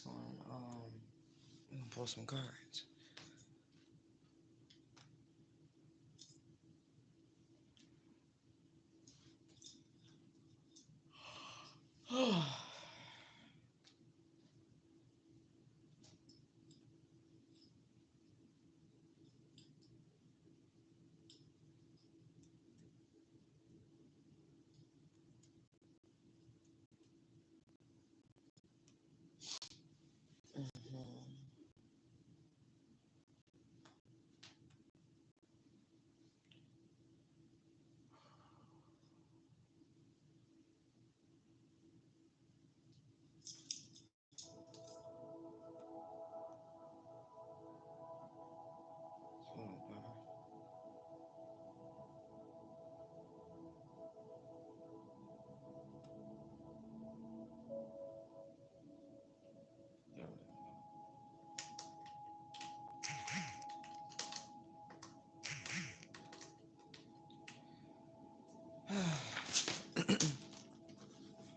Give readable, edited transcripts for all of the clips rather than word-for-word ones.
one. I'm gonna pull some cards.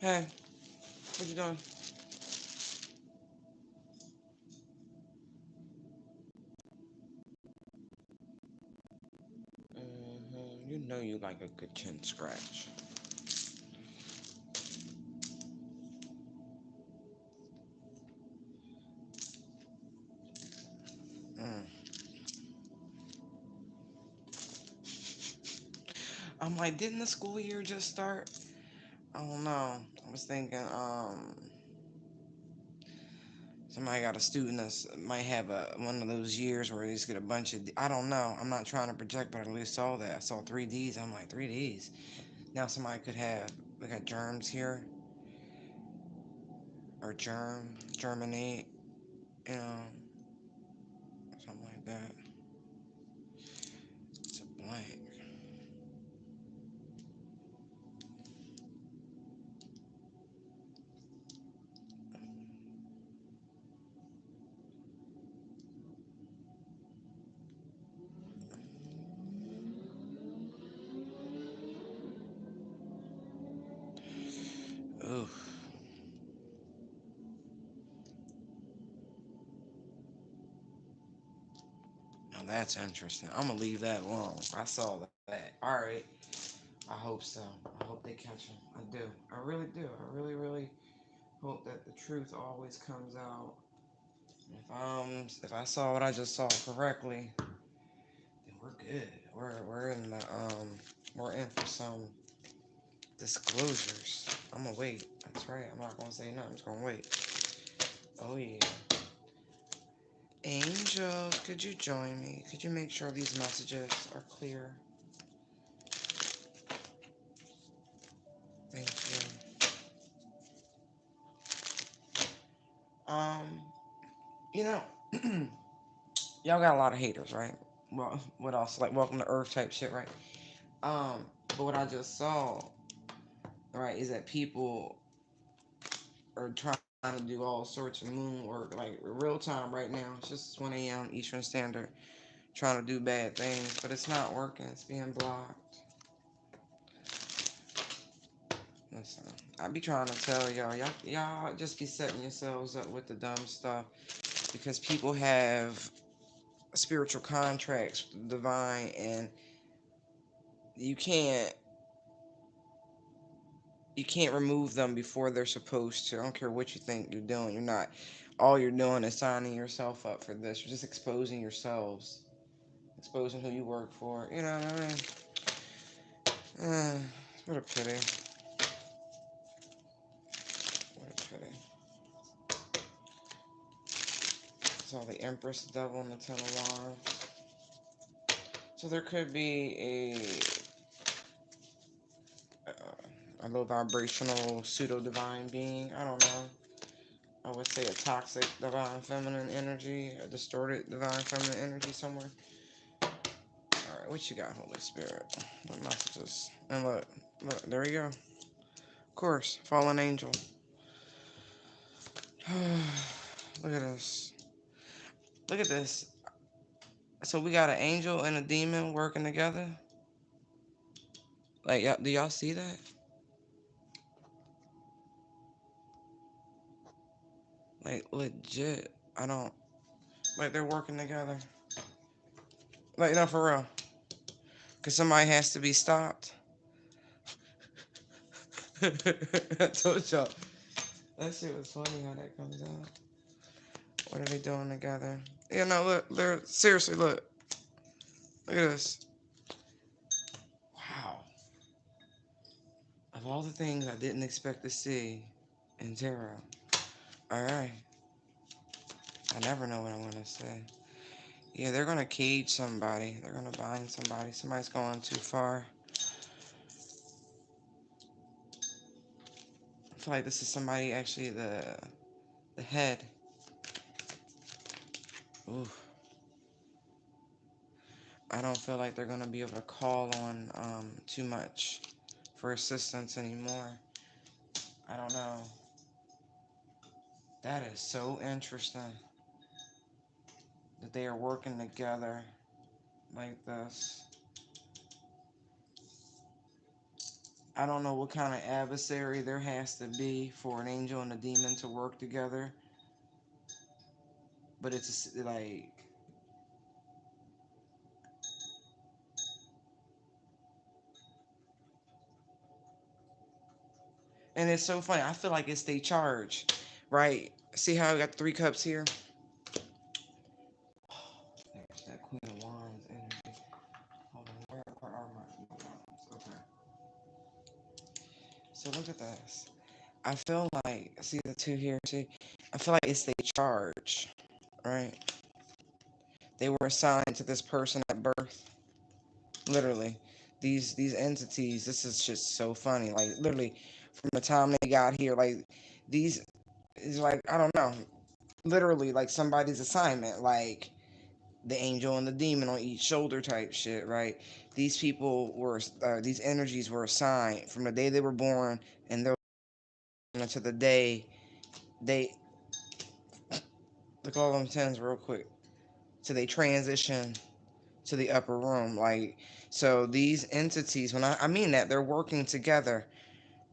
Hey, what you doing? You know you like a good chin scratch. Mm. I'm like, didn't the school year just start? I don't know. I was thinking, somebody got a student that might have one of those years where they just get a bunch of. I don't know. I'm not trying to project, but I really saw that. I saw 3Ds. I'm like 3Ds. Now somebody could have. We got germs here, or germinate, you know, something like that. It's a blank. Ooh, now that's interesting. I'm gonna leave that alone. I saw that. All right. I hope so. I hope they catch him. I do. I really do. I really, really hope that the truth always comes out. If I saw what I just saw correctly, then we're good. We're in the we're in for some disclosures. I'm gonna wait. That's right. I'm not gonna say nothing. I'm just gonna wait. Oh yeah. Angel, could you join me? Could you make sure these messages are clear? Thank you. Um, you know, y'all got a lot of haters, right? Well, what else? Like welcome to Earth type shit, right? But what I just saw, right, is that people are trying to do all sorts of moon work, like real time right now. It's just 1 a.m. Eastern Standard, trying to do bad things, but it's not working. It's being blocked. Listen, I be trying to tell y'all just be setting yourselves up with the dumb stuff because people have spiritual contracts with the divine, and you can't you can't remove them before they're supposed to. I don't care what you think you're doing. You're not. All you're doing is signing yourself up for this. You're just exposing yourselves, exposing who you work for. You know what I mean? What a pity. What a pity. Saw the Empress, the Devil, and the Ten of Wands. So there could be a low vibrational pseudo divine being. I don't know. I would say a toxic divine feminine energy, a distorted divine feminine energy somewhere. All right, what you got, Holy Spirit? What messages? And look, there you go. Of course, fallen angel. Look at this. Look at this. So we got an angel and a demon working together. Like, do y'all see that? Like legit. I don't like they're working together. Like no for real. Cause somebody has to be stopped. I told y'all. That shit was funny how that comes out. What are they doing together? Yeah, no, look, they're seriously look. Look at this. Wow. Of all the things I didn't expect to see in tarot. Alright. I never know what I'm gonna say. Yeah, they're gonna cage somebody. They're gonna bind somebody. Somebody's going too far. I feel like this is somebody actually the head. Ooh. I don't feel like they're gonna be able to call on too much for assistance anymore. I don't know. That is so interesting that they are working together like this. I don't know what kind of adversary there has to be for an angel and a demon to work together, but it's like, and it's so funny. I feel like it's they charge, right? See how I got 3 cups here? There's that Queen of Wands energy. Hold on, where are my wands? Okay. So look at this. I feel like, see the 2 here, see? I feel like it's they charge, right? They were assigned to this person at birth. Literally. These entities, this is just so funny. Like literally from the time they got here, like these is like, I don't know. Literally like somebody's assignment. Like the angel and the demon on each shoulder type shit, right? These people were, these energies were assigned from the day they were born and they're to the day they, look all them tens real quick, so they transition to the upper room. Like, so these entities, when I mean that, they're working together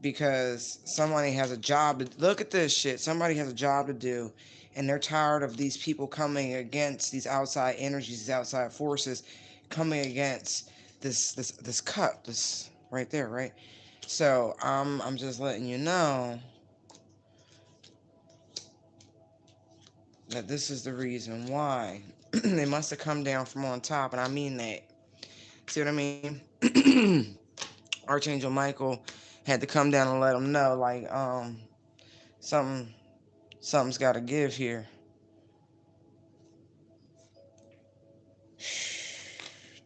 because somebody has a job to, look at this shit, somebody has a job to do and they're tired of these people coming against these outside energies, these outside forces coming against this cup, this right there, right? So I'm just letting you know that this is the reason why they must have come down from on top, and I mean that. See what I mean? Archangel Michael had to come down and let them know, like, something, something's got to give here.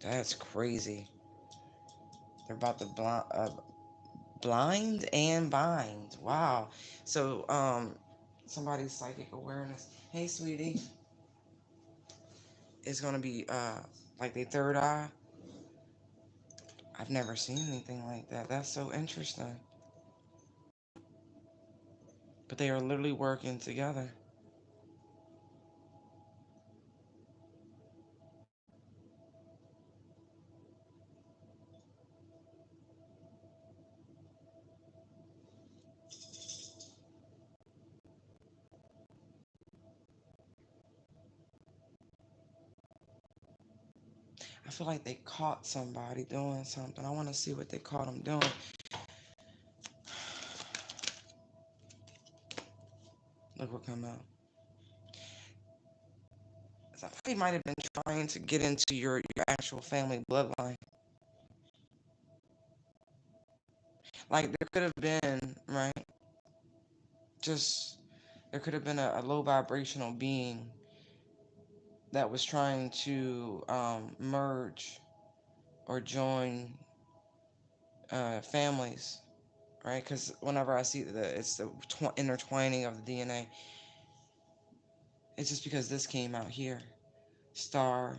That's crazy. They're about to blind and bind. Wow. So, somebody's psychic awareness. Hey, sweetie, is gonna be like their third eye. I've never seen anything like that. That's so interesting. But they are literally working together. I feel like they caught somebody doing something. I want to see what they caught them doing. Look what come out. Somebody might have been trying to get into your actual family bloodline. Like there could have been, right? Just there could have been a low vibrational being that was trying to merge or join families, right? Because whenever I see it's the intertwining of the DNA, it's just because this came out here. Star,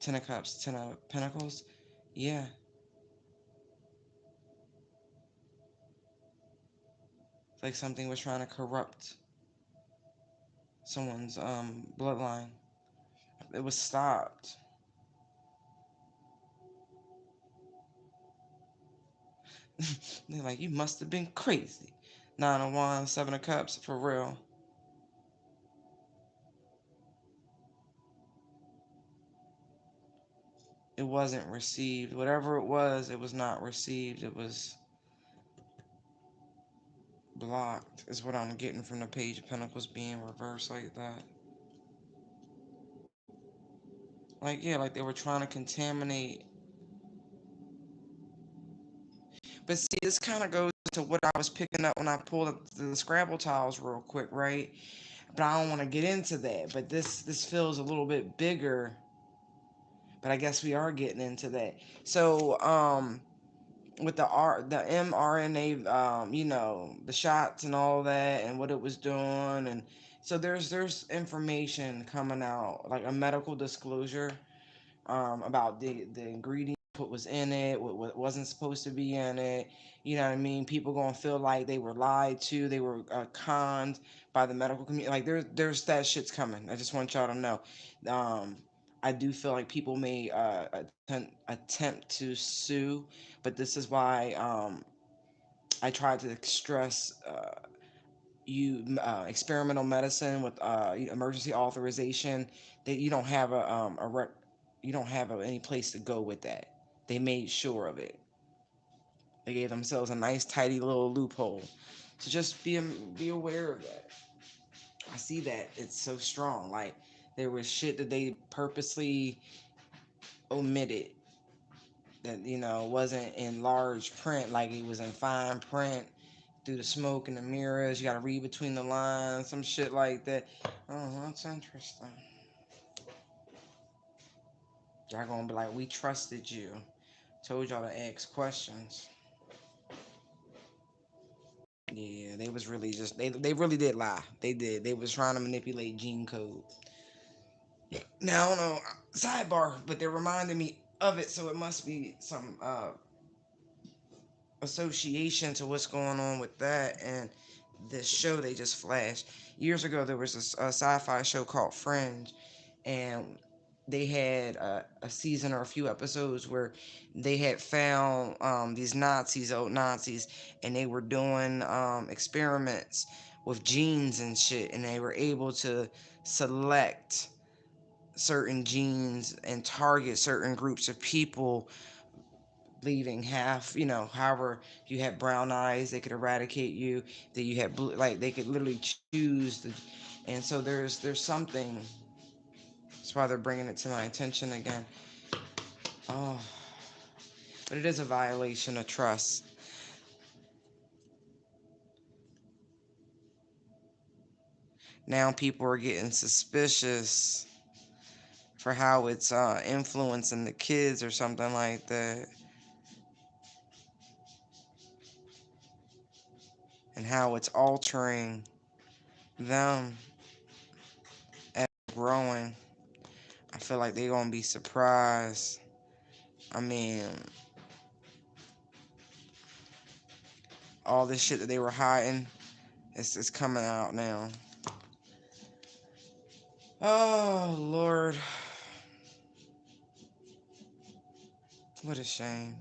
Ten of Cups, Ten of Pentacles. Yeah, it's like something was trying to corrupt someone's bloodline. It was stopped. They're like, you must have been crazy. 9 of Wands, 7 of Cups, for real. it wasn't received. Whatever it was not received. It was blocked, is what I'm getting from the Page of Pentacles being reversed like that. Like, yeah, like they were trying to contaminate. But see, this kind of goes to what I was picking up when I pulled up the Scrabble tiles real quick, right? But I don't want to get into that. But this feels a little bit bigger. But I guess we are getting into that. So, with the mRNA, the shots and all that, and what it was doing, and so there's information coming out, like a medical disclosure, about the ingredients, what was in it, what wasn't supposed to be in it. You know what I mean? People gonna feel like they were lied to, they were conned by the medical community. Like there's that shit's coming. I just want y'all to know. Um, I do feel like people may attempt to sue, but this is why I tried to stress. Experimental medicine with emergency authorization, that you don't have you don't have any place to go with that. They made sure of it. They gave themselves a nice tidy little loophole. So just be aware of that. I see that it's so strong. Like there was shit that they purposely omitted, that wasn't in large print, like it was in fine print through the smoke and the mirrors. You got to read between the lines, some shit like that. Oh, that's interesting. Y'all gonna be like, we trusted you, told y'all to ask questions. Yeah, they was really just they really did lie. They did. They was trying to manipulate gene code. Now I don't know, sidebar, but they're reminding me of it, so it must be some association to what's going on with that and this show they just flashed. Years ago, there was a sci-fi show called Fringe, and they had a season or a few episodes where they had found these Nazis, old Nazis, and they were doing experiments with genes and shit, and they were able to select certain genes and target certain groups of people, leaving half, however, you had brown eyes, they could eradicate you. That you had blue, like they could literally choose and so there's something. That's why they're bringing it to my attention again. Oh, but it is a violation of trust. Now people are getting suspicious for how it's influencing the kids or something like that, and how it's altering them as growing. I feel like they're gonna be surprised. I mean, all this shit that they were hiding, it's coming out now. Oh Lord, what a shame.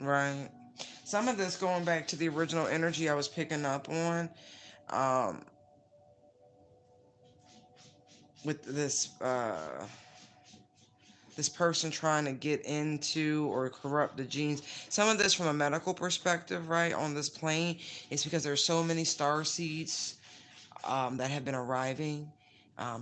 Right. Some of this going back to the original energy I was picking up on, um, with this person trying to get into or corrupt the genes. Some of this from a medical perspective, right, on this plane, is because there's so many star seeds that have been arriving,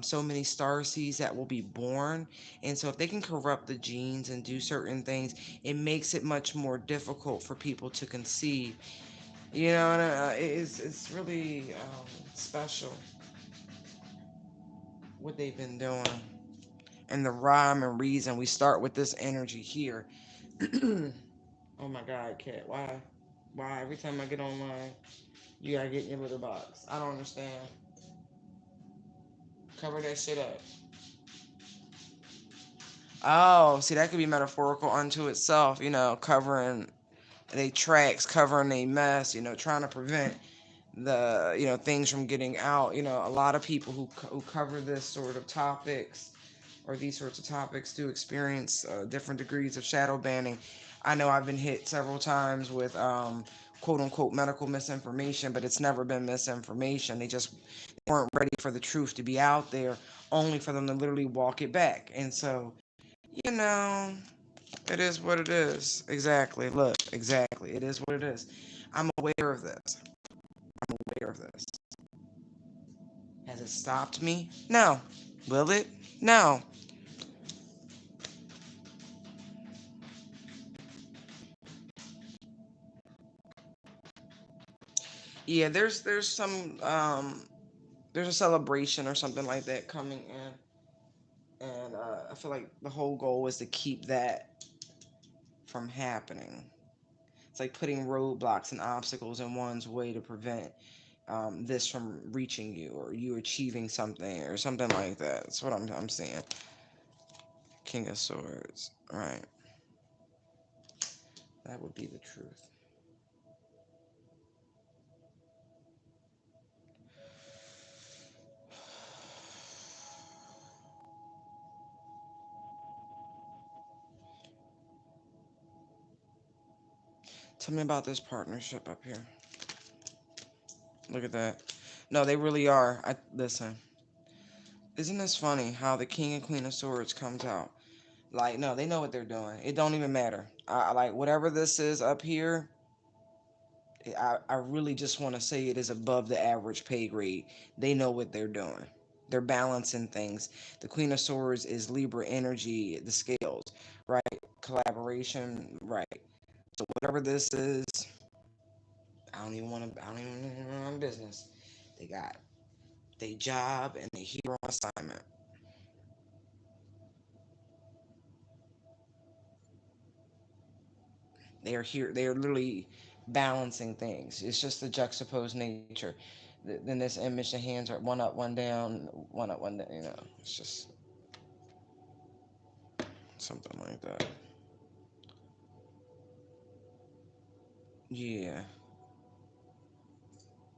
so many star seeds that will be born. And so if they can corrupt the genes and do certain things, it makes it much more difficult for people to conceive. And it's really special what they've been doing. And the rhyme and reason, we start with this energy here. Oh my God, cat, why? Why every time I get online, you gotta get in your litter box? I don't understand. Cover that shit up. Oh, see, that could be metaphorical unto itself, covering they tracks, covering they mess, trying to prevent the, things from getting out. A lot of people who cover this sort of topics, or these sorts of topics do experience different degrees of shadow banning. I know I've been hit several times with quote unquote medical misinformation, but it's never been misinformation. They just weren't ready for the truth to be out there, only for them to literally walk it back. And so, you know, it is what it is. Exactly. Look, exactly. It is what it is. I'm aware of this. I'm aware of this. Has it stopped me? No. Will it? No. Yeah, there's some there's a celebration or something like that coming in, and I feel like the whole goal is to keep that from happening. It's like putting roadblocks and obstacles in one's way to prevent this from reaching you or you achieving something or something like that. That's what I'm saying. King of Swords, right? That would be the truth. Tell me about this partnership up here. Look at that. No, they really are. I listen. Isn't this funny how the King and Queen of Swords comes out? Like, no, they know what they're doing. It don't even matter. I like whatever this is up here. I really just want to say it is above the average pay grade. They know what they're doing. They're balancing things. The Queen of Swords is Libra energy, the scales, right? Collaboration, right? So whatever this is, I don't even want to. I don't even run business. They got their job and they here on assignment. They are here. They are literally balancing things. It's just the juxtaposed nature. Then this image, the hands are one up, one down, one up, one down. You know, it's just something like that. Yeah.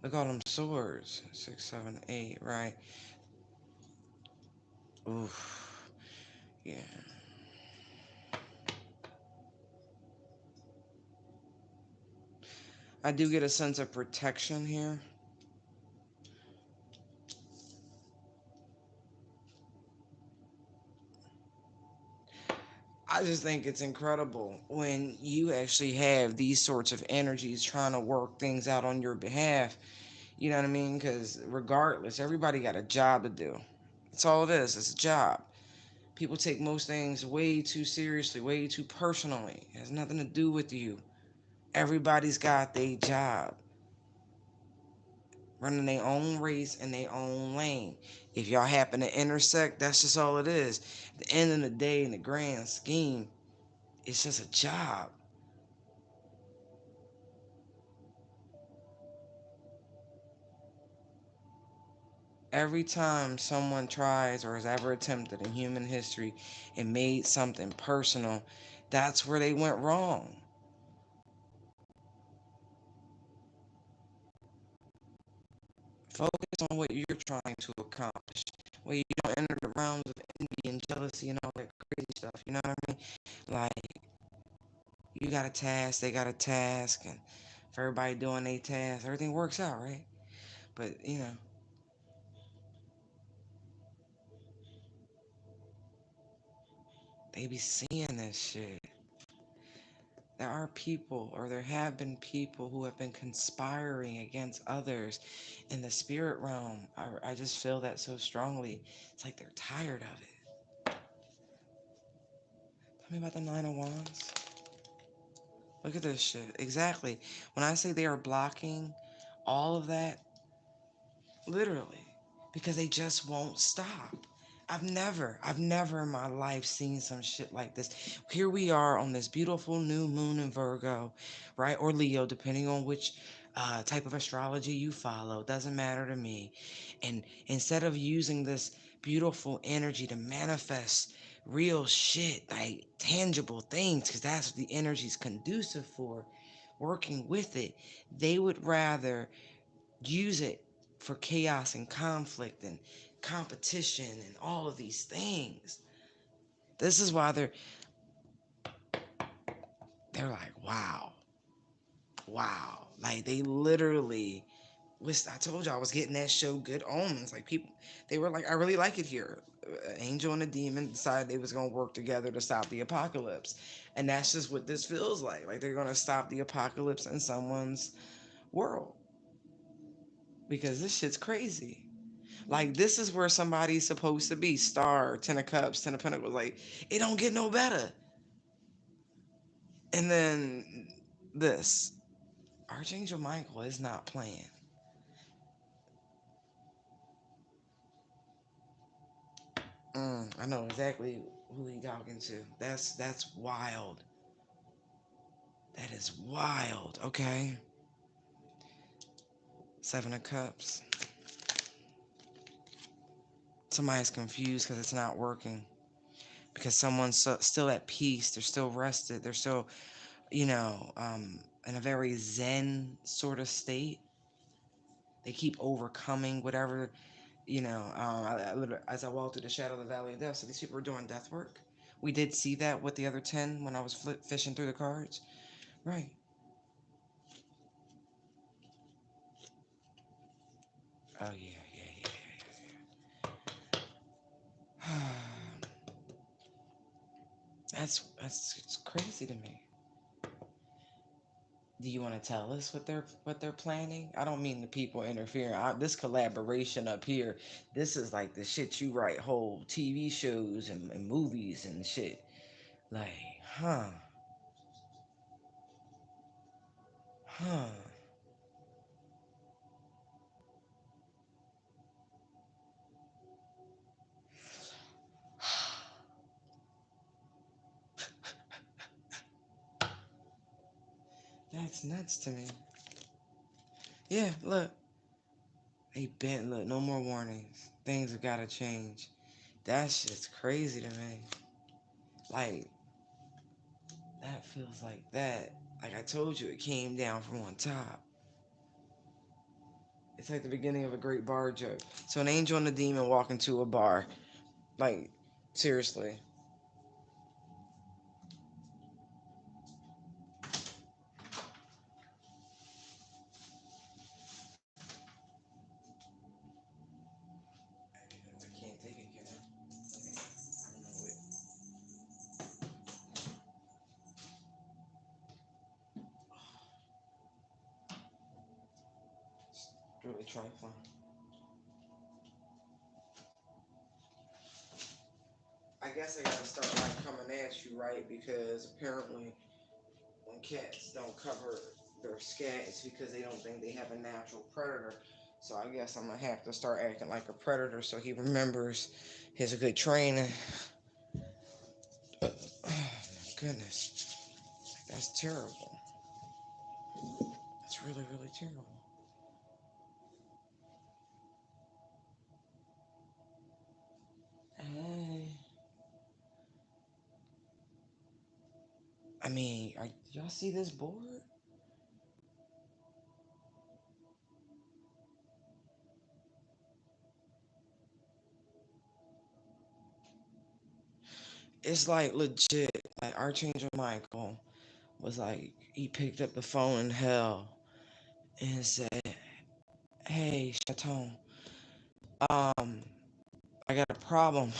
Look at all them swords. 6, 7, 8. Right. Oof. Yeah. I do get a sense of protection here. I just think it's incredible when you actually have these sorts of energies trying to work things out on your behalf. You know what I mean? Because regardless, everybody got a job to do. That's all it is. It's a job. People take most things way too seriously, way too personally. It has nothing to do with you. Everybody's got their job, running their own race in their own lane. If y'all happen to intersect, that's just all it is. At the end of the day, in the grand scheme, it's just a job. Every time someone tries or has ever attempted in human history and made something personal, that's where they went wrong. Focus on what you're trying to accomplish. Where you don't enter the realms of envy and jealousy and all that crazy stuff. You know what I mean? Like, you got a task, they got a task, and for everybody doing their task, everything works out, right? But, they be seeing this shit. There are people, or there have been people who have been conspiring against others in the spirit realm. I just feel that so strongly. It's like they're tired of it. Tell me about the Nine of Wands. Look at this shit. Exactly. When I say they are blocking all of that, literally, because they just won't stop. I've never in my life seen some shit like this. Here we are on this beautiful new moon in Virgo, right? Or Leo, depending on which type of astrology you follow. Doesn't matter to me. And instead of using this beautiful energy to manifest real shit, like tangible things, because that's what the energy is conducive for, working with it, they would rather use it for chaos and conflict and competition and all of these things. This is why they're like, wow, wow. Like they literally was. I told you I was getting that show Good Omens. Like people, they were like, I really like it here. Angel and a demon decided they was gonna work together to stop the apocalypse, and that's just what this feels like. Like they're gonna stop the apocalypse in someone's world because this shit's crazy. Like this is where somebody's supposed to be. Star, Ten of Cups, Ten of Pentacles. Like it don't get no better. And then this Archangel Michael is not playing. I know exactly who he talking to. That's wild. That is wild. Okay. Seven of Cups. Somebody's confused because it's not working. Because someone's still at peace. They're still rested. They're still, in a very zen sort of state. They keep overcoming whatever, as I walked through the shadow of the valley of death. So these people are doing death work. We did see that with the other 10 when I was fishing through the cards. Right. Oh, yeah, yeah, yeah. That's it's crazy to me. Do you want to tell us what they're planning? I don't mean the people interfering. This collaboration up here, this is like the shit you write whole TV shows and movies and shit. Like, huh, huh. That's nuts to me. Yeah, look, they bent. Look, no more warnings. Things have got to change. That shit's crazy to me. Like, that feels like that. Like I told you, it came down from on top. It's like the beginning of a great bar joke. So an angel and a demon walk into a bar. Like, seriously. I can't take it, can I? I don't know it. It's really trifling. I guess I gotta start like coming at you, right? Because apparently when cats don't cover their scat, it's because they don't think they have a natural predator. So I guess I'm gonna have to start acting like a predator so he remembers his good training. Oh my goodness. That's terrible. That's really, really terrible. Hey. I mean, y'all see this board? It's like legit. Like Archangel Michael was like, he picked up the phone in hell and said, "Hey, Chaton, um, I got a problem."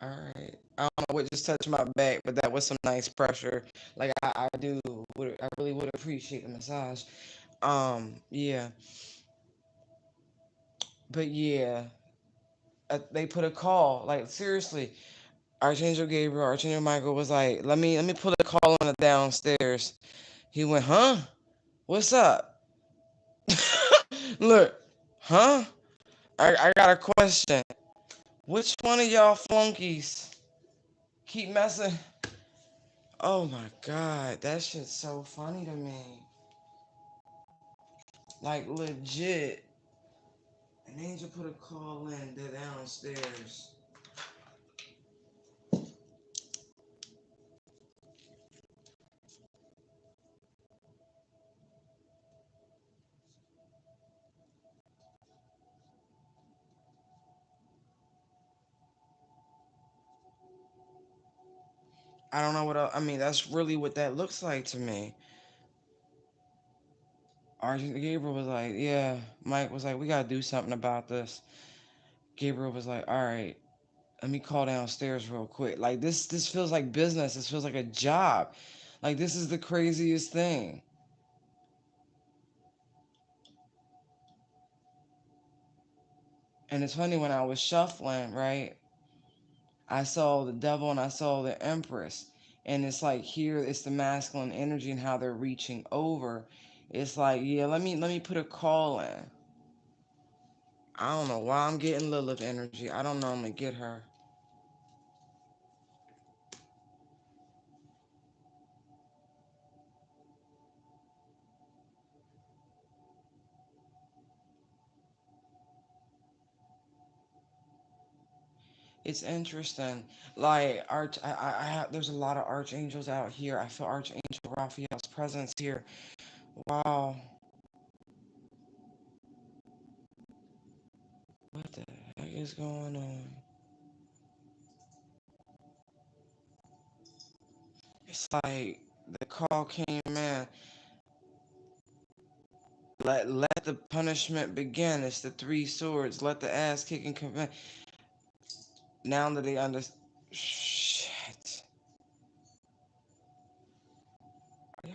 All right. I don't know what just touched my back, but that was some nice pressure. Like I really would appreciate the massage. Yeah, but yeah, they put a call. Like seriously, Archangel Gabriel, Archangel Michael was like, let me put a call on the downstairs. He went, huh? What's up? Look, huh? I got a question. Which one of y'all flunkies keep messing? Oh my god, that shit's so funny to me. Like legit. An angel put a call in the downstairs. I don't know what else. I mean, that's really what that looks like to me. Archangel Gabriel was like, yeah. Mike was like, we gotta do something about this. Gabriel was like, all right, let me call downstairs real quick. Like this feels like business. This feels like a job. Like this is the craziest thing. And it's funny when I was shuffling, right? I saw the devil and I saw the empress. And it's like here it's the masculine energy and how they're reaching over. It's like, yeah, let me put a call in. I don't know why I'm getting Lilith energy. I don't normally get her. It's interesting. Like there's a lot of archangels out here. I feel Archangel Raphael's presence here. Wow. What the heck is going on? It's like the call came in. Let the punishment begin. It's the three swords. Let the ass kicking commence. Now that they understand. Shit. Yo,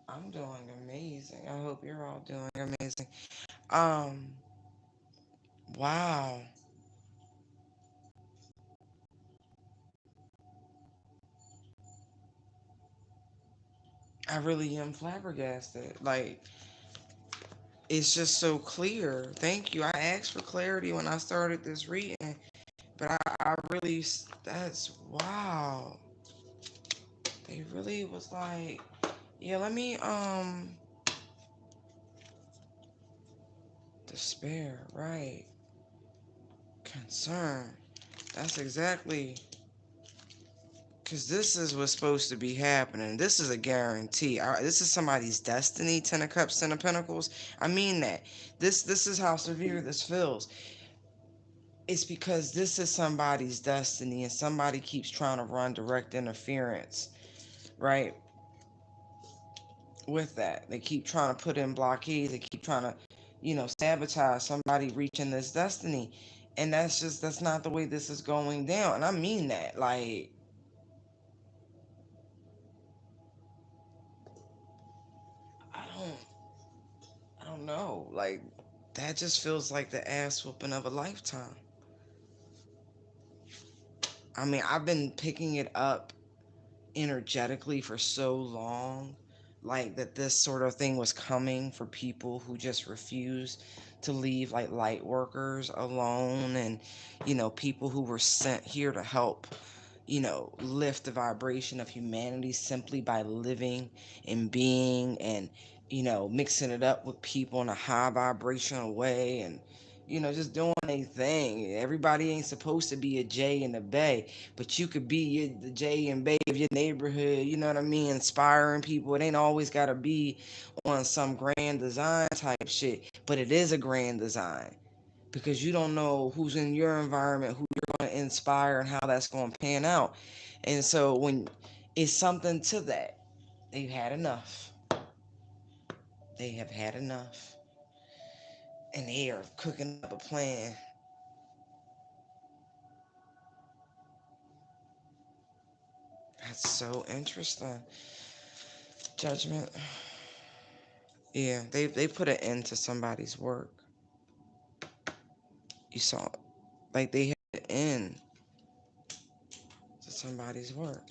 I'm doing amazing. I hope you're all doing amazing. Um, wow. I really am flabbergasted. Like, it's just so clear. Thank you. I asked for clarity when I started this reading, but I really, that's wow. They really was like, yeah, let me, despair, right? Concern. That's exactly, because this is what's supposed to be happening. This is a guarantee. This is somebody's destiny. Ten of Cups, Ten of Pentacles. I mean that. This is how severe this feels. It's because this is somebody's destiny and somebody keeps trying to run direct interference, right? With that. They keep trying to put in blockades, they keep trying to, sabotage somebody reaching this destiny. And that's not the way this is going down. And I mean that. Like, I don't I don't know. Like, that just feels like the ass whooping of a lifetime. I mean, I've been picking it up energetically for so long, like that this sort of thing was coming for people who just refuse to leave like light workers alone, and people who were sent here to help lift the vibration of humanity simply by living and being, and mixing it up with people in a high vibrational way, and just doing a thing. Everybody ain't supposed to be a J and a Bay, but you could be the J and Bay of your neighborhood, you know what I mean? Inspiring people. It ain't always got to be on some grand design type shit, but it is a grand design because you don't know who's in your environment, who you're going to inspire, and how that's going to pan out. And so when it's something to that, they've had enough. They have had enough. And they are cooking up a plan. That's so interesting. Judgment. Yeah, they put an end to somebody's work. You saw it. Like they had an end to somebody's work.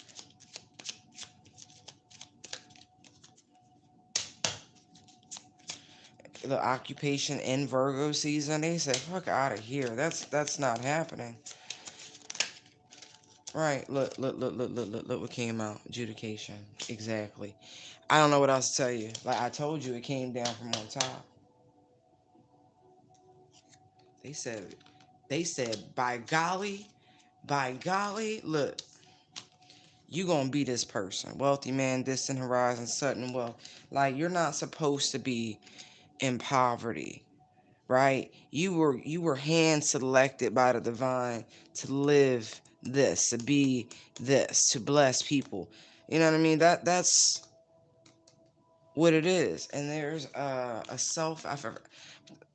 The occupation in Virgo season, they said, fuck out of here. That's not happening. Right. Look what came out. Adjudication. Exactly. I don't know what else to tell you. Like I told you, it came down from on top. They said by golly, look, you gonna be this person. Wealthy man, distant horizon, sudden wealth. Like you're not supposed to be in poverty, right? You were hand selected by the divine to live this, to be this, to bless people. You know what I mean? That's what it is. And there's a self.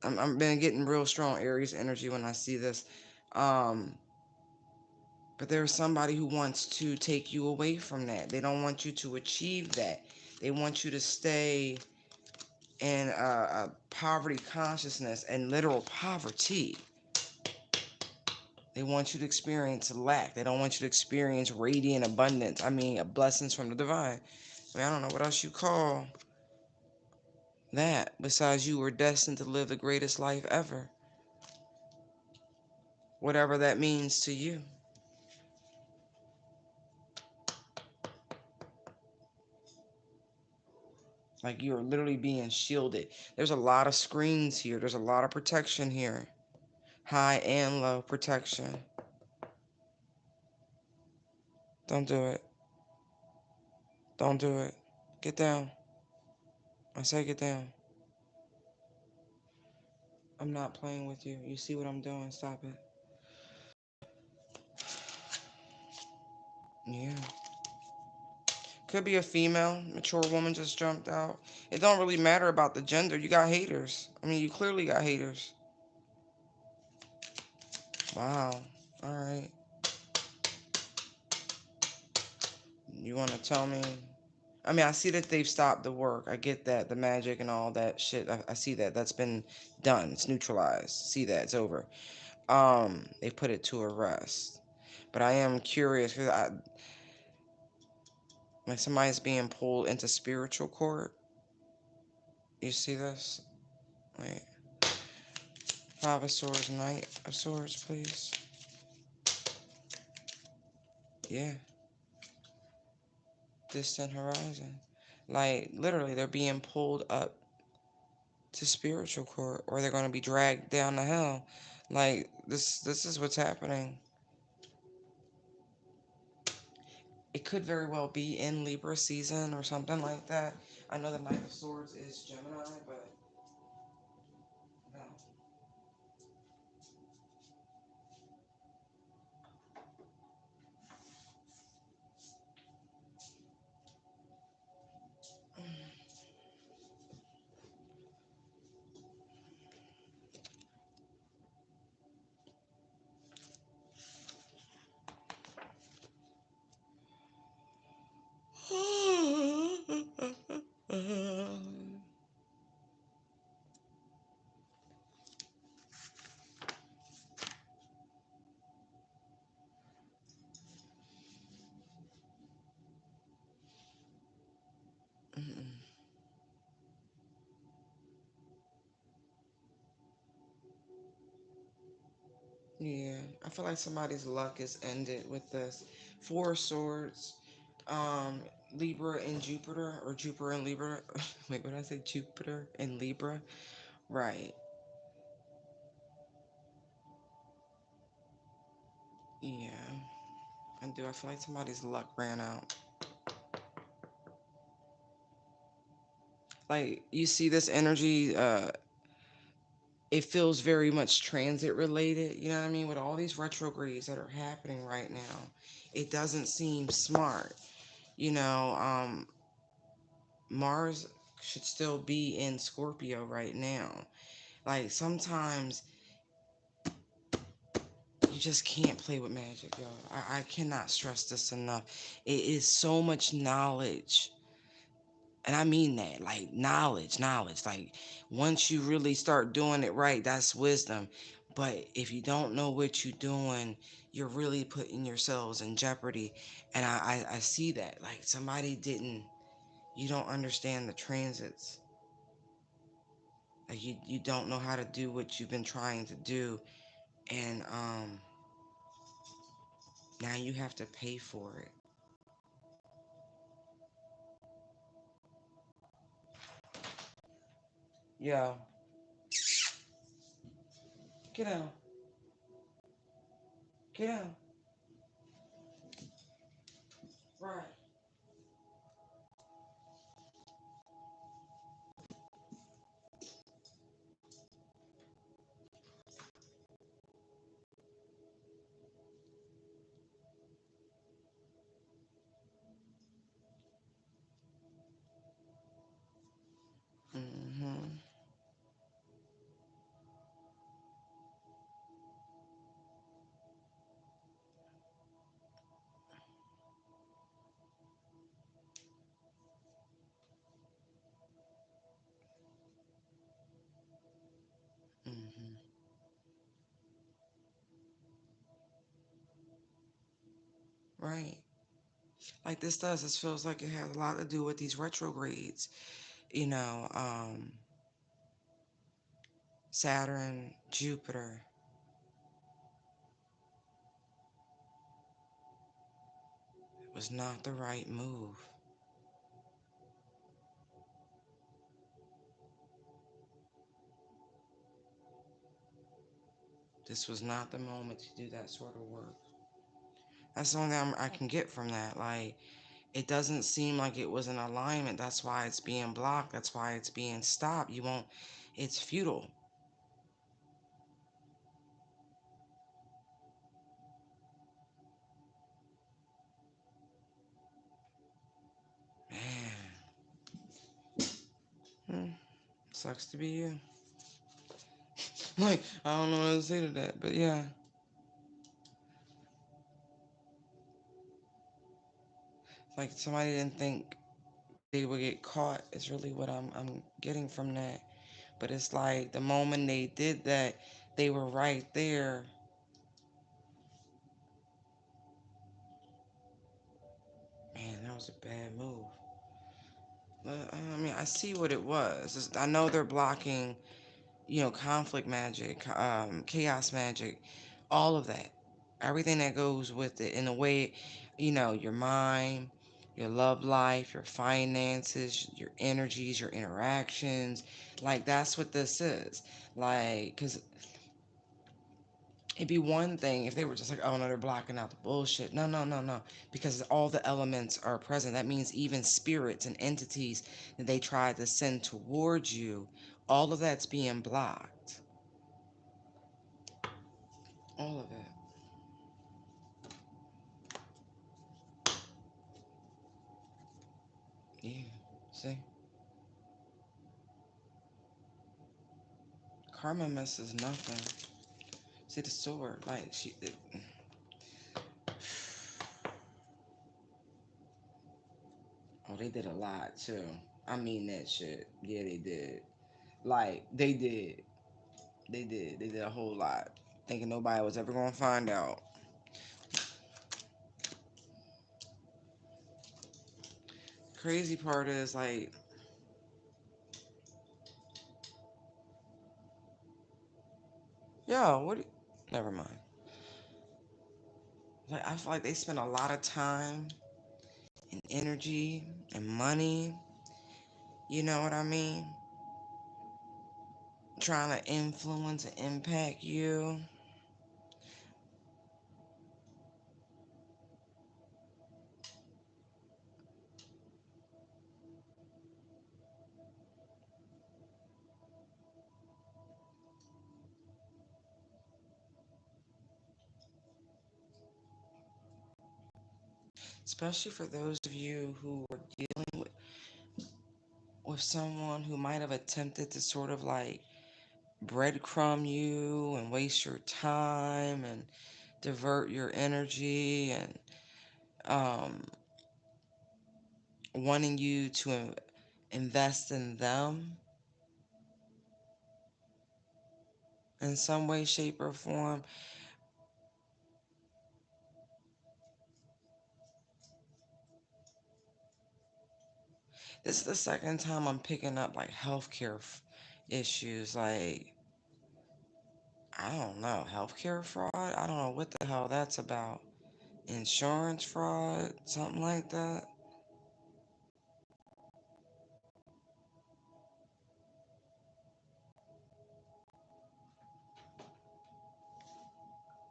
I'm been getting real strong Aries energy when I see this. Um, but there's somebody who wants to take you away from that. They don't want you to achieve that. They want you to stay in a poverty consciousness and literal poverty. They want you to experience lack. They don't want you to experience radiant abundance. I mean, blessings from the divine. I mean, I don't know what else you call that besides you were destined to live the greatest life ever. Whatever that means to you. Like you're literally being shielded. There's a lot of screens here. There's a lot of protection here. High and low protection. Don't do it. Don't do it. Get down. I say get down. I'm not playing with you. You see what I'm doing? Stop it. Yeah. Could be a female, mature woman just jumped out. It don't really matter about the gender. You got haters. I mean, you clearly got haters. Wow. All right. You want to tell me? I mean, I see that they've stopped the work. I get that. The magic and all that shit. I see that. That's been done. It's neutralized. See that. It's over. They put it to a rest. But I am curious because like somebody's being pulled into spiritual court. You see this? Wait. Five of Swords, Knight of Swords, please. Yeah. Distant horizon. Like, literally, they're being pulled up to spiritual court, or they're going to be dragged down to hell. Like, this is what's happening. It could very well be in Libra season or something like that. I know the Knight of Swords is Gemini, but no. Yeah, I feel like somebody's luck is ended with this. Four of Swords, um, Libra and Jupiter, or Jupiter and Libra. Wait, what did I say? Jupiter and Libra? Right. Yeah, I do. I feel like somebody's luck ran out. Like, you see this energy, it feels very much transit related, you know what I mean? With all these retrogrades that are happening right now, it doesn't seem smart. You know, Mars should still be in Scorpio right now. Like sometimes you just can't play with magic, yo. I cannot stress this enough. It is so much knowledge. And I mean that, like knowledge. Like once you really start doing it right, that's wisdom. But if you don't know what you're doing, you're really putting yourselves in jeopardy. And I see that. Like somebody didn't, you don't understand the transits. Like you don't know how to do what you've been trying to do. And now you have to pay for it. Yeah. Get out. Get out. Right. right? Like this does. This feels like it has a lot to do with these retrogrades. You know, Saturn, Jupiter. It was not the right move. This was not the moment to do that sort of work. That's the only thing I can get from that. Like, it doesn't seem like it was in alignment. That's why it's being blocked. That's why it's being stopped. You won't, it's futile. Man, hmm, sucks to be you. Like, I don't know what to say to that, but yeah. Like, somebody didn't think they would get caught, is really what I'm getting from that. But it's like the moment they did that, they were right there. Man, that was a bad move. But, I mean, I see what it was. I know they're blocking, conflict magic, chaos magic, all of that. Everything that goes with it in a way, your mind, your love life, your finances, your energies, your interactions. Like, that's what this is. Like, because it'd be one thing if they were just like, oh no, they're blocking out the bullshit. No, no, no, no. Because all the elements are present. That means even spirits and entities that they try to send towards you, all of that's being blocked. All of it. Yeah. See? Karma misses nothing. See the sword. Like, oh, they did a lot too. I mean that shit. Yeah, they did. Like, they did. They did. They did a whole lot. Thinking nobody was ever gonna find out. Crazy part is like, yo, what? Never mind. Like, I feel like they spend a lot of time and energy and money. You know what I mean? Trying to influence and impact you. Especially for those of you who are dealing with someone who might have attempted to sort of like breadcrumb you and waste your time and divert your energy and um, wanting you to invest in them in some way, shape, or form. This is the second time I'm picking up like healthcare issues. Like, I don't know, healthcare fraud? I don't know what the hell that's about. Insurance fraud? Something like that?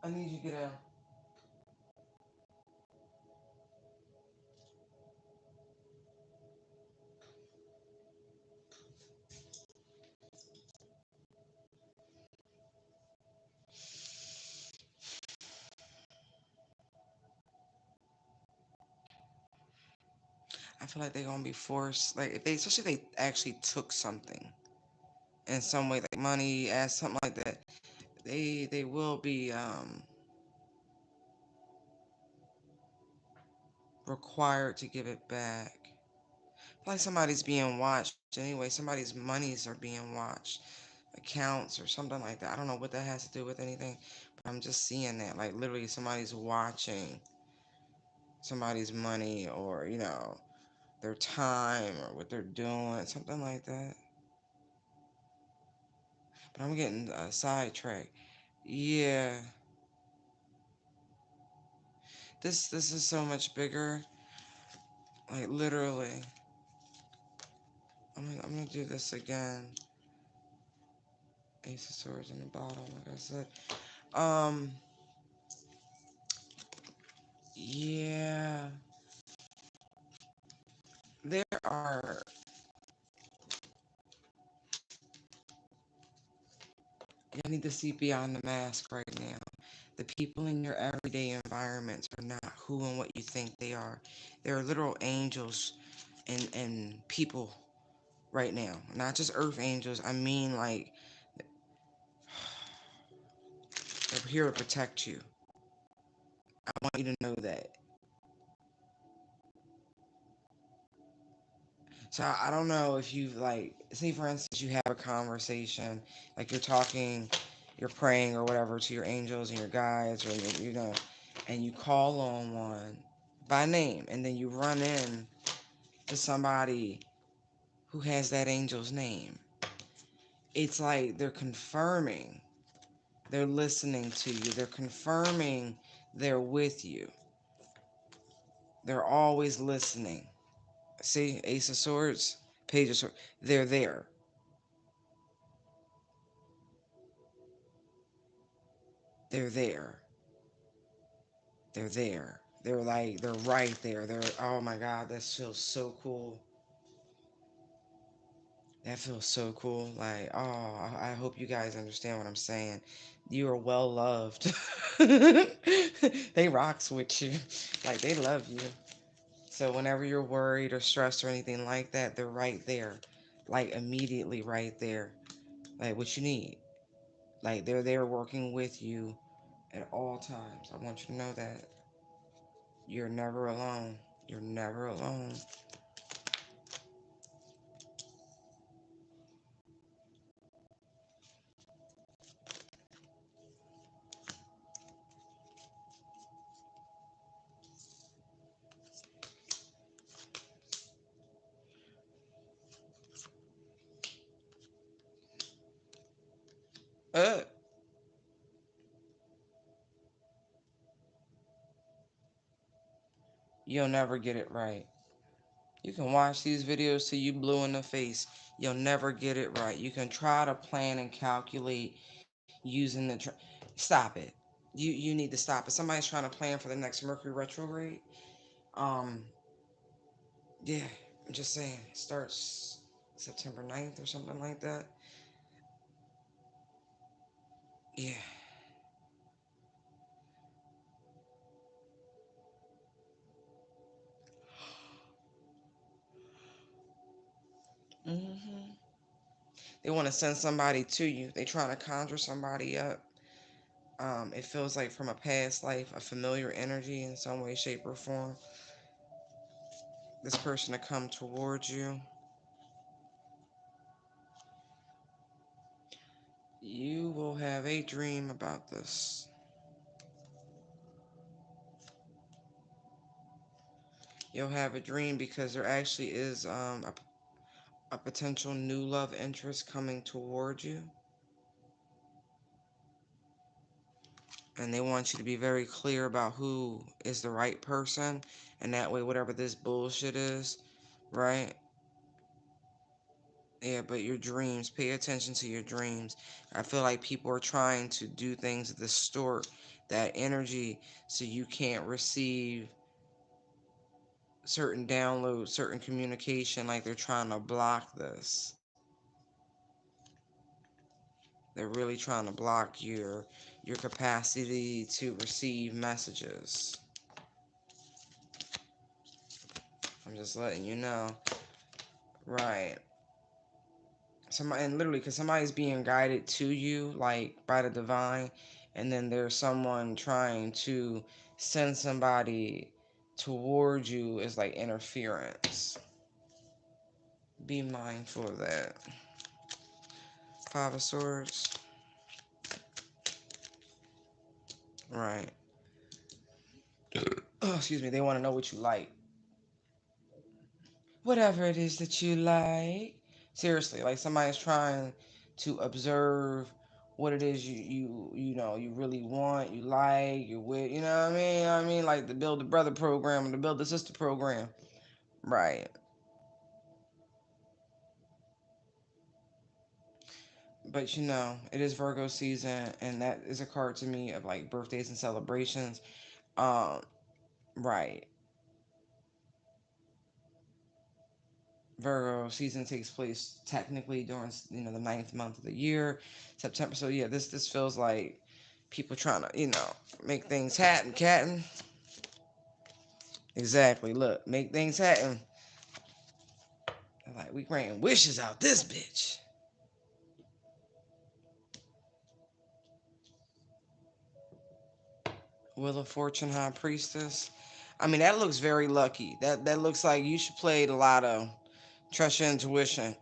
I need you to get out. I feel like they're gonna be forced, like if they, especially if they actually took something in some way, like money, as something like that. They will be required to give it back. Like somebody's being watched anyway. Somebody's monies are being watched, accounts or something like that. I don't know what that has to do with anything, but I'm just seeing that like literally somebody's watching somebody's money, or their time, or what they're doing, something like that. But I'm getting sidetracked. Yeah, this is so much bigger. Like literally, I'm gonna do this again. Ace of Swords in the bottom, like I said. Um, yeah, there are. You need to see beyond the mask right now. The people in your everyday environments are not who and what you think they are. They're literal angels and people right now. Not just earth angels. I mean, like, they're here to protect you. I want you to know that. So I don't know if you've, like, say for instance, you have a conversation, like you're talking, you're praying or whatever to your angels and your guides, or and you call on one by name, and then you run in to somebody who has that angel's name. It's like they're confirming they're listening to you. They're confirming they're with you. They're always listening. See, Ace of Swords, Page of Swords. They're there. They're there. They're there. They're like, they're right there. Oh my God, that feels so cool. That feels so cool. Like, oh, I hope you guys understand what I'm saying. You are well loved. They rocks with you. Like, they love you. So whenever you're worried or stressed or anything like that, they're right there. Like, immediately right there. Like, what you need. Like, they're there working with you at all times. I want you to know that. You're never alone. You're never alone. Uh, you'll never get it right. You can watch these videos till you blue in the face. You'll never get it right. You can try to plan and calculate using stop it. You need to stop it. Somebody's trying to plan for the next Mercury retrograde. Um, yeah, I'm just saying. It starts September 9th or something like that. Yeah. hmm They want to send somebody to you. They trying to conjure somebody up. It feels like from a past life, a familiar energy in some way, shape, or form. This person to come towards you. You will have a dream about this. You'll have a dream because there actually is a potential new love interest coming towards you. And they want you to be very clear about who is the right person. And that way, whatever this bullshit is, right? Yeah, but your dreams, pay attention to your dreams. I feel like people are trying to do things to distort that energy so you can't receive certain downloads, certain communication, like they're trying to block this. They're really trying to block your capacity to receive messages. I'm just letting you know. Right. Somebody, and literally, because somebody's being guided to you, like by the divine, and then there's someone trying to send somebody towards you is like interference. Be mindful of that. Five of Swords. Right. excuse me, they want to know what you like. Whatever it is that you like. Seriously, like somebody's trying to observe what it is you really want, you like, you with, you know what I mean? You know what I mean, like the build the brother program or the build the sister program. Right. But it is Virgo season, and that is a card to me of like birthdays and celebrations. Um, right. Virgo season takes place technically during the ninth month of the year, September. So yeah, this feels like people trying to make things happen, catting. Exactly. Look, make things happen. Like we granting wishes out this bitch. Wheel of Fortune, High Priestess. I mean, that looks very lucky. That looks like you should play the lotto. Trust your intuition.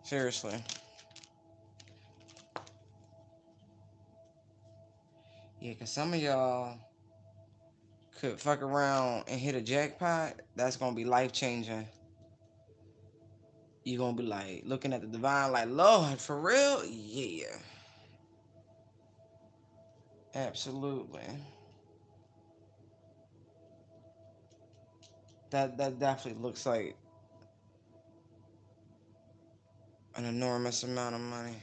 Seriously. Yeah, because some of y'all could fuck around and hit a jackpot. That's going to be life changing. You're going to be like looking at the divine like, Lord, for real? Yeah. Absolutely. That definitely looks like an enormous amount of money.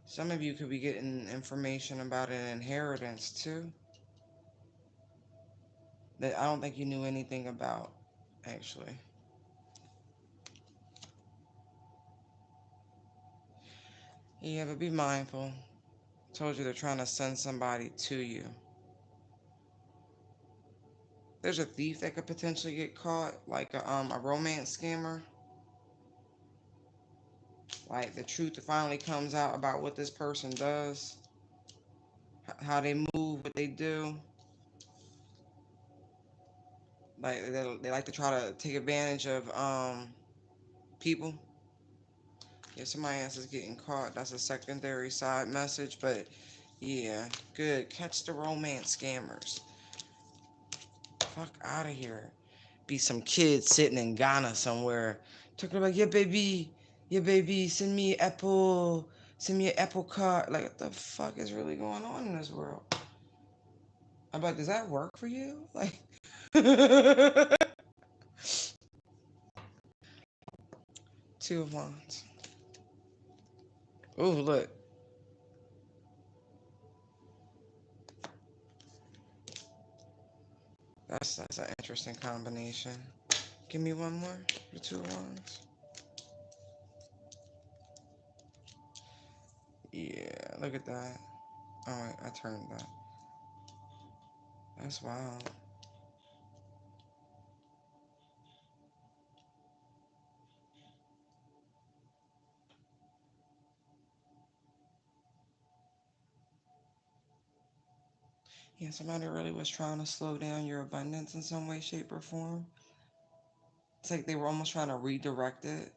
Some of you could be getting information about an inheritance too that I don't think you knew anything about, actually. Yeah, but be mindful. I told you they're trying to send somebody to you. There's a thief that could potentially get caught, like a romance scammer. Like the truth finally comes out about what this person does, how they move, what they do. Like they like to try to take advantage of people. Yeah, somebody else is getting caught. That's a secondary side message, but yeah, good. Catch the romance scammers. Fuck out of here. Be some kid sitting in Ghana somewhere talking about, yeah, baby, send me an Apple card. Like, what the fuck is really going on in this world? I'm like, does that work for you? Like, Two of Wands. Ooh, look. That's an interesting combination. Give me one more. The Two of Wands. Yeah, look at that. Oh, wait, I turned that. That's wild. Yeah, somebody really was trying to slow down your abundance in some way, shape, or form. It's like they were almost trying to redirect it.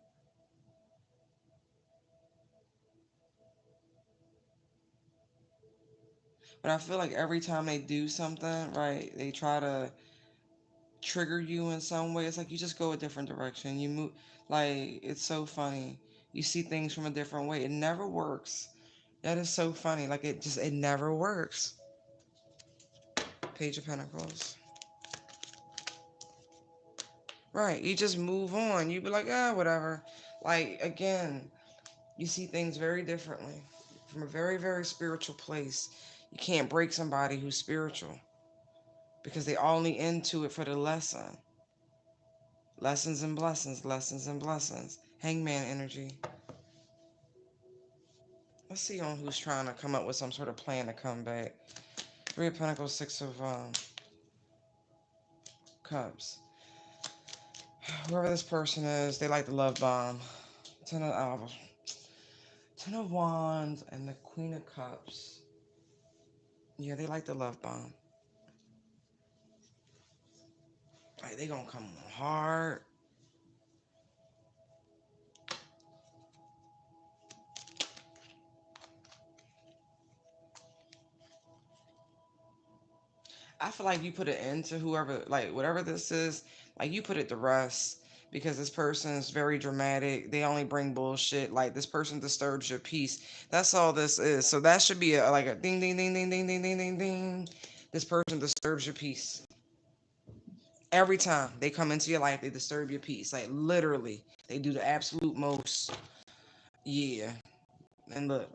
But I feel like every time they do something, right, they try to trigger you in some way. It's like you just go a different direction. You move, like, it's so funny. You see things from a different way. It never works. That is so funny. Like, it never works. Page of Pentacles. Right. You just move on. You be like, whatever. Like, again, you see things very differently from a very, very spiritual place. You can't break somebody who's spiritual because they only into it for the lesson. Lessons and blessings, lessons and blessings. Hangman energy. Let's see on who's trying to come up with some sort of plan to come back. Three of Pentacles, Six of Cups. Whoever this person is, they like the love bomb. Ten of Wands and the Queen of Cups. Yeah, they like the love bomb. Like, they gonna come hard. I feel like you put it into whoever, like whatever this is, like you put it to rest because this person is very dramatic. They only bring bullshit. Like this person disturbs your peace. That's all this is. So that should be like a ding, ding, ding, ding, ding, ding, ding, ding, ding. This person disturbs your peace. Every time they come into your life, they disturb your peace. Like literally, they do the absolute most. Yeah. And look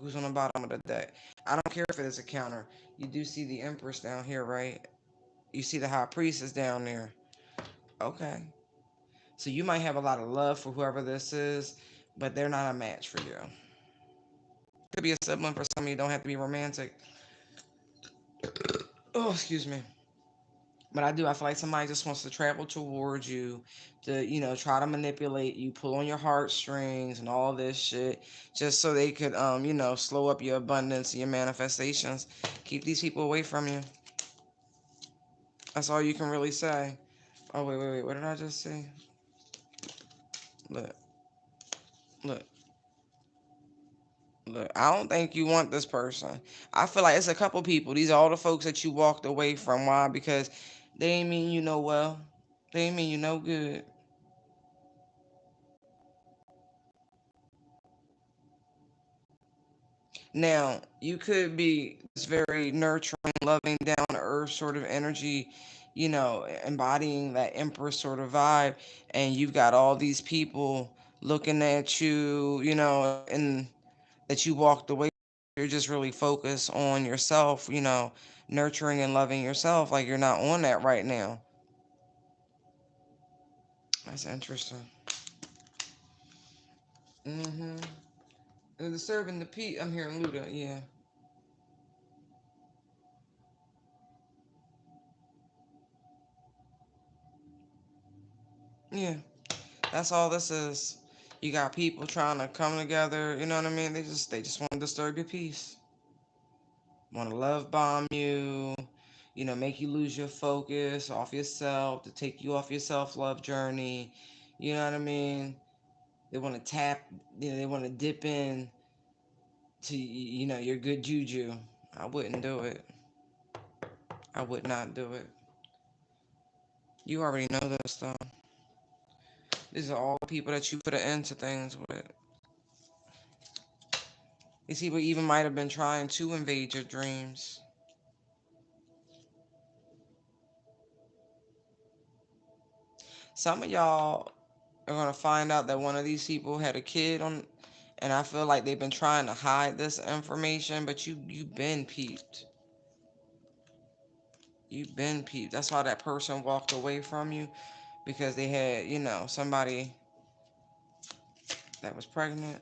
who's on the bottom of the deck. I don't care if it is a counter. You do see the Empress down here, right? You see the High Priestess down there. Okay. So you might have a lot of love for whoever this is, but they're not a match for you. Could be a sibling for some of you. Don't have to be romantic. Oh, excuse me. But I do. I feel like somebody just wants to travel towards you, to try to manipulate you, pull on your heartstrings, and all this shit, just so they could slow up your abundance, your manifestations, keep these people away from you. That's all you can really say. Oh wait. What did I just say? Look, look. Look, I don't think you want this person. I feel like it's a couple people. These are all the folks that you walked away from. Why? Because they ain't mean you no well. They ain't mean you no good. Now, you could be this very nurturing, loving, down to earth sort of energy, embodying that Empress sort of vibe, and you've got all these people looking at you, and that you walked away. You're just really focused on yourself, nurturing and loving yourself. Like you're not on that right now. That's interesting. Mm-hmm. And disturbing the Pete. I'm hearing Luda. Yeah. Yeah. That's all this is. You got people trying to come together. You know what I mean? They just want to disturb your peace. Want to love bomb you. Make you lose your focus off yourself, to take you off your self love journey. You know what I mean? They want to tap. They want to dip in to your good juju. I wouldn't do it. I would not do it. You already know this though. These are all people that you put an end to things with. These people even might have been trying to invade your dreams. Some of y'all are gonna find out that one of these people had a kid on, and I feel like they've been trying to hide this information, but you've been peeped. You've been peeped. That's why that person walked away from you, because they had, somebody that was pregnant.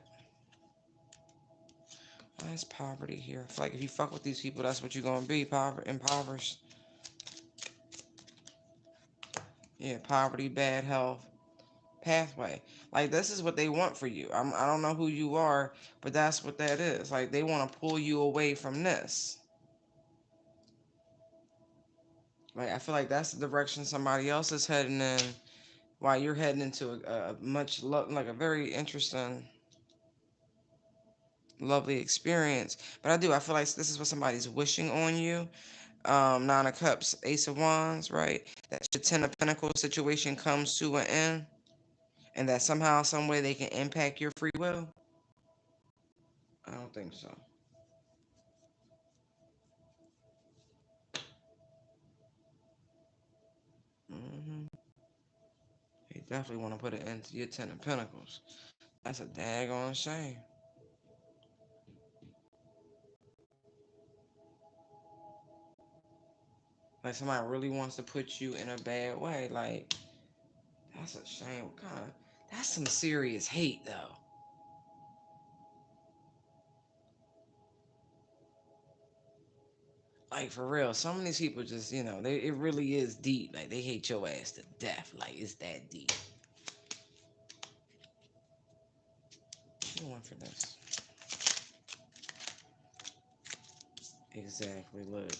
Why is poverty here? I feel like if you fuck with these people, that's what you're gonna be, impoverished. Yeah, poverty, bad health, pathway. Like this is what they want for you. I don't know who you are, but that's what that is. Like they want to pull you away from this. Like I feel like that's the direction somebody else is heading in, while you're heading into a much like a very interesting, lovely experience. But I feel like this is what somebody's wishing on you. Nine of Cups, Ace of Wands, right? That your Ten of Pentacles situation comes to an end, and that somehow, some way, they can impact your free will. I don't think so. Hmm. They definitely want to put it into your Ten of Pentacles. That's a daggone shame. Like somebody really wants to put you in a bad way. Like that's a shame. What kind of? That's some serious hate, though. Like for real, some of these people just, it really is deep. Like they hate your ass to death. Like it's that deep. You want for this? Exactly. Look,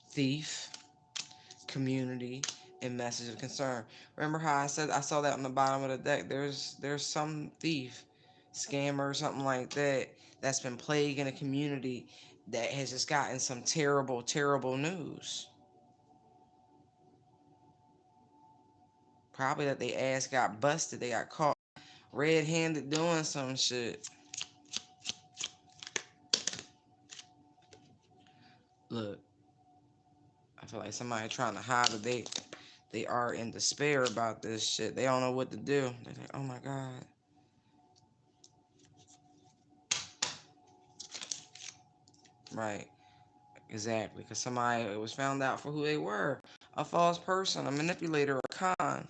thief, community, and message of concern. Remember how I said I saw that on the bottom of the deck? There's some thief, scammer, or something like that that's been plaguing a community. that has just gotten some terrible, terrible news. Probably that they ass got busted. They got caught red-handed doing some shit. Look, I feel like somebody trying to hide that they are in despair about this shit. They don't know what to do. They're like, oh my God. Right. Exactly. Because somebody was found out for who they were. A false person, a manipulator, a con.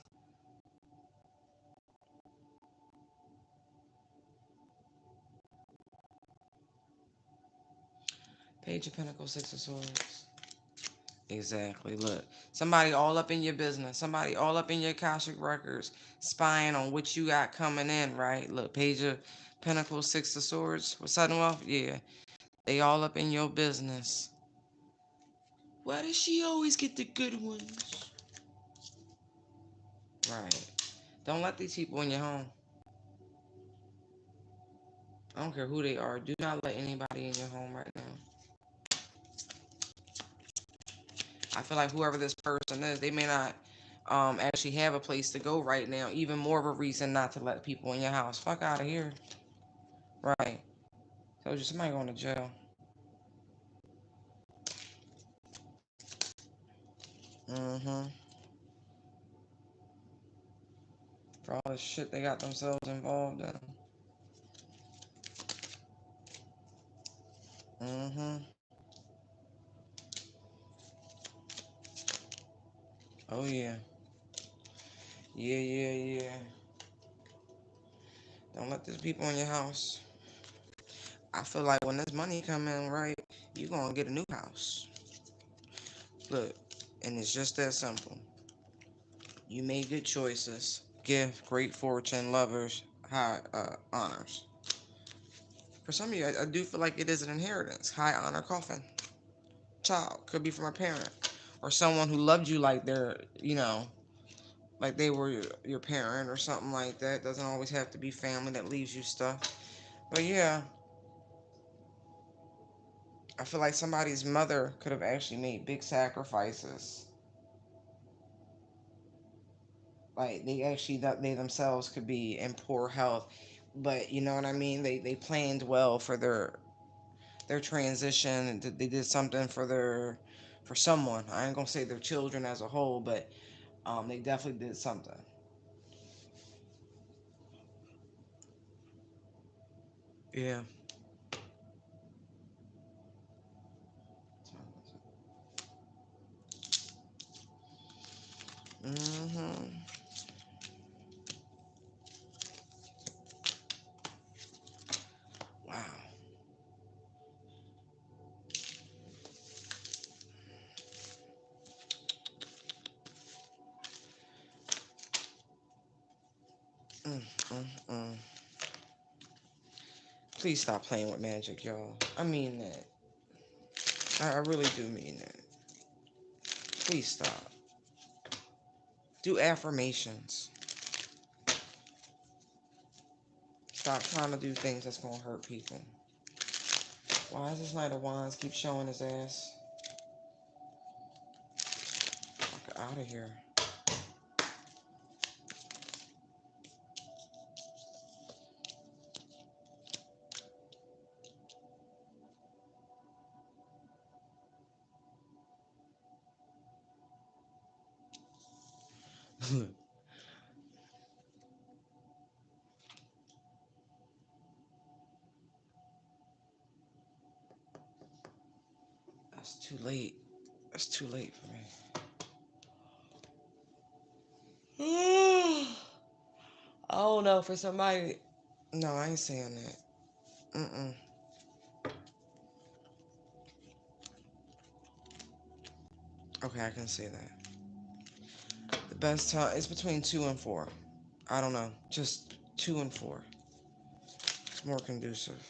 Page of Pentacles, Six of Swords. Exactly. Look, somebody all up in your business. Somebody all up in your Akashic records, spying on what you got coming in, right? Look, Page of Pentacles, Six of Swords. With sudden wealth, yeah. They all up in your business. Why does she always get the good ones? Right. Don't let these people in your home. I don't care who they are. Do not let anybody in your home right now. I feel like whoever this person is, they may not actually have a place to go right now. Even more of a reason not to let people in your house. Fuck out of here. Right. So just somebody going to jail. Mm-hmm. For all the shit they got themselves involved in. Mm-hmm. Oh yeah. Yeah, yeah, yeah. Don't let these people in your house. I feel like when this money come in, right, you gonna get a new house. Look, and it's just that simple. You made good choices. Gift, great fortune, lovers, high honors. For some of you, I do feel like it is an inheritance. High honor coffin. Child. Could be from a parent. Or someone who loved you like they're, like they were your parent or something like that. Doesn't always have to be family that leaves you stuff. But yeah, I feel like somebody's mother could have actually made big sacrifices. Like they themselves could be in poor health, but you know what I mean. They planned well for their transition. They did something for for someone. I ain't gonna say their children as a whole, but they definitely did something. Yeah. Mm-hmm. Wow. Mm, mm, mm. Please stop playing with magic, y'all. I mean that. I really do mean that. Please stop. Do affirmations. Stop trying to do things that's gonna hurt people. Why does this Knight of Wands keep showing his ass? Fuck out of here. That's too late. That's too late for me. I don't know, for somebody. No, I ain't saying that. Mm-mm. Okay, I can say that. The best time is between 2 and 4. I don't know. Just 2 and 4. It's more conducive.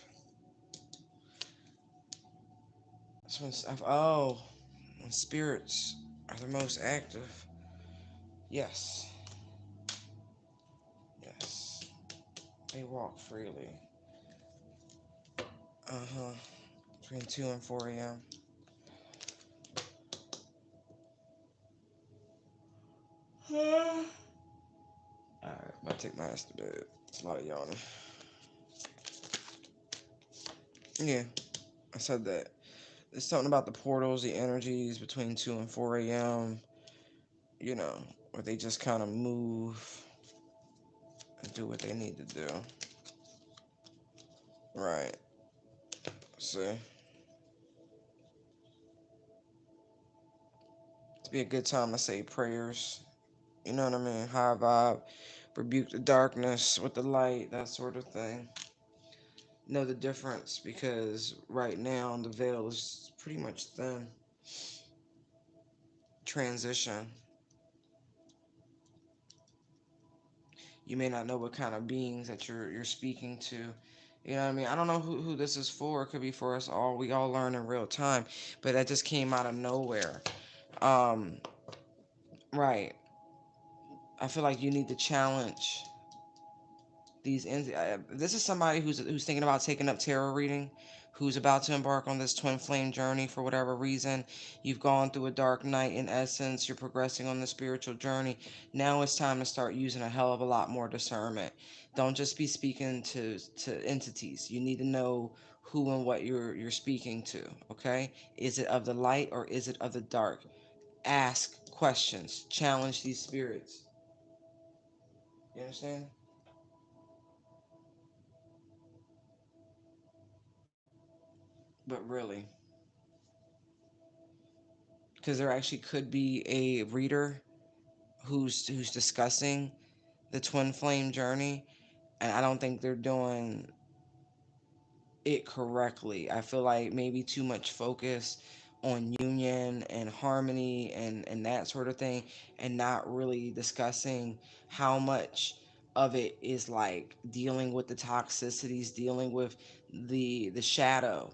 Oh, when spirits are the most active. Yes. Yes. They walk freely. Uh-huh. between 2 and 4 a.m. Alright, I'm about to take my ass to bed. It's a lot of yawning. Yeah, I said that. There's something about the portals, the energies between 2 and 4 a.m., where they just kind of move and do what they need to do. Right. See? It'd be a good time to say prayers. You know what I mean? High vibe, rebuke the darkness with the light, that sort of thing. Know the difference because right now the veil is pretty much thin. Transition. You may not know what kind of beings that you're speaking to. You know what I mean? I don't know who this is for. It could be for us all. We all learn in real time. But that just came out of nowhere. Um, right. I feel like you need to challenge this is somebody who's thinking about taking up tarot reading, who's about to embark on this twin flame journey for whatever reason. You've gone through a dark night. In essence, you're progressing on the spiritual journey. Now it's time to start using a hell of a lot more discernment. Don't just be speaking to entities. You need to know who and what you're speaking to. Okay, is it of the light or is it of the dark? Ask questions, challenge these spirits. You understand? But really, because there actually could be a reader who's discussing the twin flame journey, and I don't think they're doing it correctly. I feel like maybe too much focus on union and harmony and that sort of thing, and not really discussing how much of it is like dealing with the toxicities, dealing with the shadow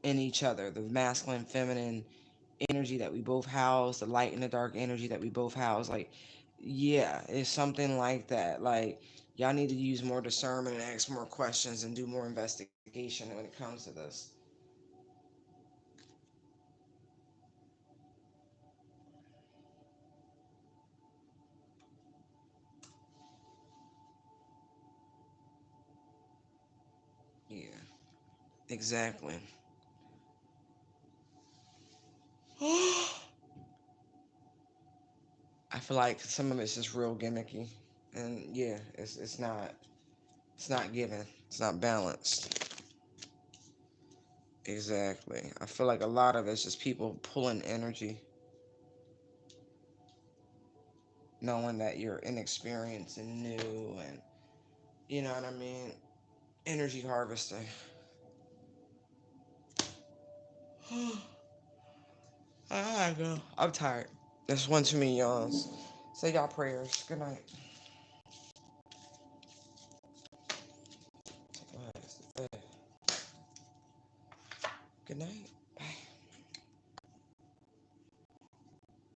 in each other, the masculine, feminine energy that we both house, the light and the dark energy that we both house. Like, yeah, it's something like that. Like, y'all need to use more discernment and ask more questions and do more investigation when it comes to this. Yeah, exactly. I feel like some of it's just real gimmicky, and yeah, it's not given, it's not balanced. Exactly. I feel like a lot of it's just people pulling energy, knowing that you're inexperienced and new, and you know what I mean. Energy harvesting. I gotta go. I'm tired. That's one too many yawns. Say y'all prayers. Good night. Take my ass to bed. Good night.